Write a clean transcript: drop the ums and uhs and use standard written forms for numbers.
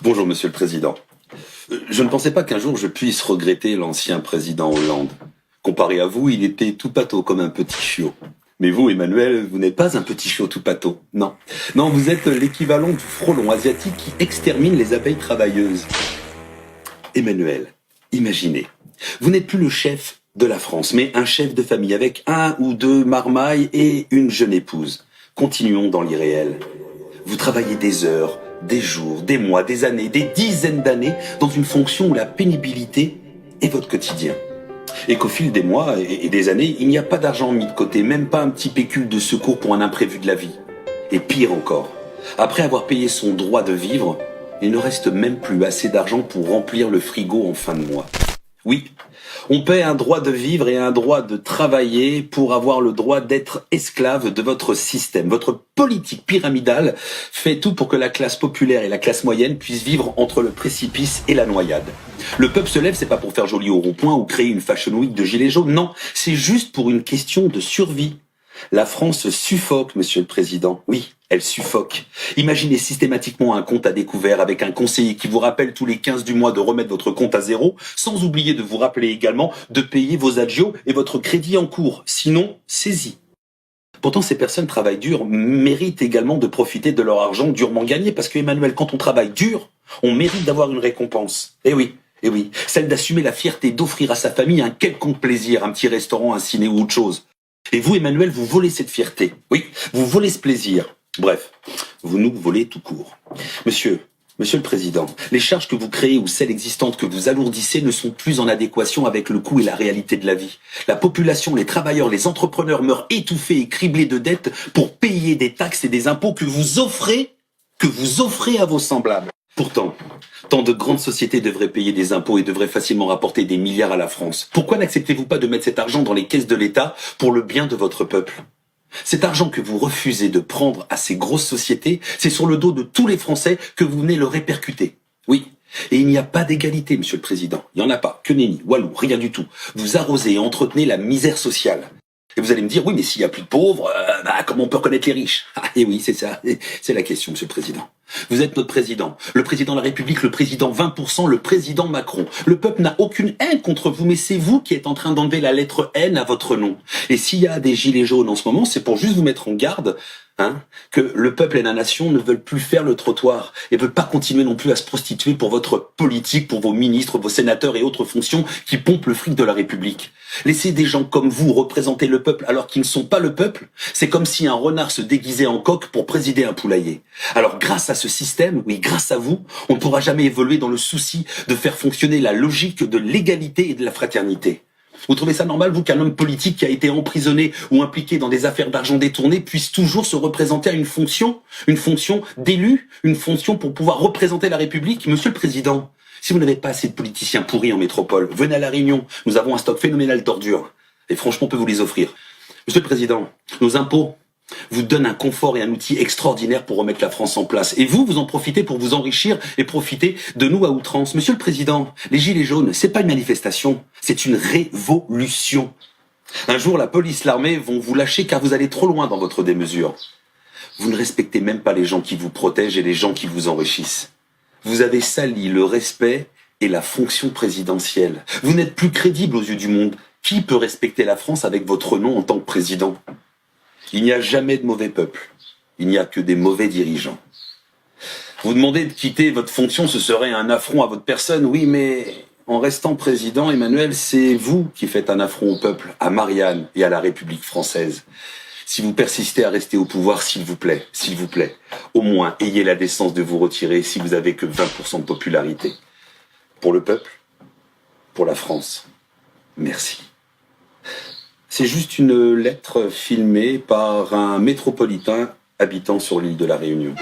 Bonjour, Monsieur le Président. Je ne pensais pas qu'un jour je puisse regretter l'ancien président Hollande. Comparé à vous, il était tout pâteau comme un petit chiot. Mais vous, Emmanuel, vous n'êtes pas un petit chiot tout pâteau. Non. Non, vous êtes l'équivalent du frelon asiatique qui extermine les abeilles travailleuses. Emmanuel, imaginez. Vous n'êtes plus le chef de la France, mais un chef de famille avec un ou deux marmailles et une jeune épouse. Continuons dans l'irréel. Vous travaillez des heures, des jours, des mois, des années, des dizaines d'années dans une fonction où la pénibilité est votre quotidien. Et qu'au fil des mois et des années, il n'y a pas d'argent mis de côté, même pas un petit pécule de secours pour un imprévu de la vie. Et pire encore, après avoir payé son droit de vivre, il ne reste même plus assez d'argent pour remplir le frigo en fin de mois. Oui, on paie un droit de vivre et un droit de travailler pour avoir le droit d'être esclave de votre système. Votre politique pyramidale fait tout pour que la classe populaire et la classe moyenne puissent vivre entre le précipice et la noyade. Le peuple se lève, c'est pas pour faire joli au rond-point ou créer une fashion week de gilets jaunes, non, c'est juste pour une question de survie. La France suffoque, Monsieur le Président. Oui, elle suffoque. Imaginez systématiquement un compte à découvert avec un conseiller qui vous rappelle tous les 15 du mois de remettre votre compte à zéro, sans oublier de vous rappeler également de payer vos agios et votre crédit en cours. Sinon, saisis. Pourtant, ces personnes travaillent dur, méritent également de profiter de leur argent durement gagné, parce que, Emmanuel, quand on travaille dur, on mérite d'avoir une récompense. Eh oui, celle d'assumer la fierté d'offrir à sa famille un quelconque plaisir, un petit restaurant, un ciné ou autre chose. Et vous, Emmanuel, vous volez cette fierté. Oui, vous volez ce plaisir. Bref, vous nous volez tout court. Monsieur le Président, les charges que vous créez ou celles existantes que vous alourdissez ne sont plus en adéquation avec le coût et la réalité de la vie. La population, les travailleurs, les entrepreneurs meurent étouffés et criblés de dettes pour payer des taxes et des impôts que vous offrez à vos semblables. Pourtant, tant de grandes sociétés devraient payer des impôts et devraient facilement rapporter des milliards à la France. Pourquoi n'acceptez-vous pas de mettre cet argent dans les caisses de l'État pour le bien de votre peuple ? Cet argent que vous refusez de prendre à ces grosses sociétés, c'est sur le dos de tous les Français que vous venez le répercuter. Oui, et il n'y a pas d'égalité, Monsieur le Président. Il n'y en a pas. Que nenni, walou, rien du tout. Vous arrosez et entretenez la misère sociale. Et vous allez me dire, oui, mais s'il n'y a plus de pauvres, comment on peut reconnaître les riches ? Et oui, c'est ça, c'est la question, Monsieur le Président. Vous êtes notre président, le président de la République, le président 20%, le président Macron. Le peuple n'a aucune haine contre vous, mais c'est vous qui êtes en train d'enlever la lettre N à votre nom. Et s'il y a des gilets jaunes en ce moment, c'est pour juste vous mettre en garde, que le peuple et la nation ne veulent plus faire le trottoir et ne veulent pas continuer non plus à se prostituer pour votre politique, pour vos ministres, vos sénateurs et autres fonctions qui pompent le fric de la République. Laissez des gens comme vous représenter le peuple alors qu'ils ne sont pas le peuple, c'est comme si un renard se déguisait en coq pour présider un poulailler. Alors grâce à ce système, oui, grâce à vous, on ne pourra jamais évoluer dans le souci de faire fonctionner la logique de l'égalité et de la fraternité. Vous trouvez ça normal, vous, qu'un homme politique qui a été emprisonné ou impliqué dans des affaires d'argent détourné puisse toujours se représenter à une fonction d'élu, une fonction pour pouvoir représenter la République ? Monsieur le Président, si vous n'avez pas assez de politiciens pourris en métropole, venez à La Réunion, nous avons un stock phénoménal d'ordures. Et franchement, on peut vous les offrir. Monsieur le Président, nos impôts vous donnent un confort et un outil extraordinaire pour remettre la France en place. Et vous en profitez pour vous enrichir et profiter de nous à outrance. Monsieur le Président, les Gilets jaunes, c'est pas une manifestation, c'est une révolution. Un jour, la police, l'armée vont vous lâcher car vous allez trop loin dans votre démesure. Vous ne respectez même pas les gens qui vous protègent et les gens qui vous enrichissent. Vous avez sali le respect et la fonction présidentielle. Vous n'êtes plus crédible aux yeux du monde. Qui peut respecter la France avec votre nom en tant que président ? Il n'y a jamais de mauvais peuple. Il n'y a que des mauvais dirigeants. Vous demandez de quitter votre fonction, ce serait un affront à votre personne. Oui, mais en restant président, Emmanuel, c'est vous qui faites un affront au peuple, à Marianne et à la République française. Si vous persistez à rester au pouvoir, s'il vous plaît, au moins ayez la décence de vous retirer si vous avez que 20% de popularité. Pour le peuple, pour la France, merci. C'est juste une lettre filmée par un métropolitain habitant sur l'île de la Réunion.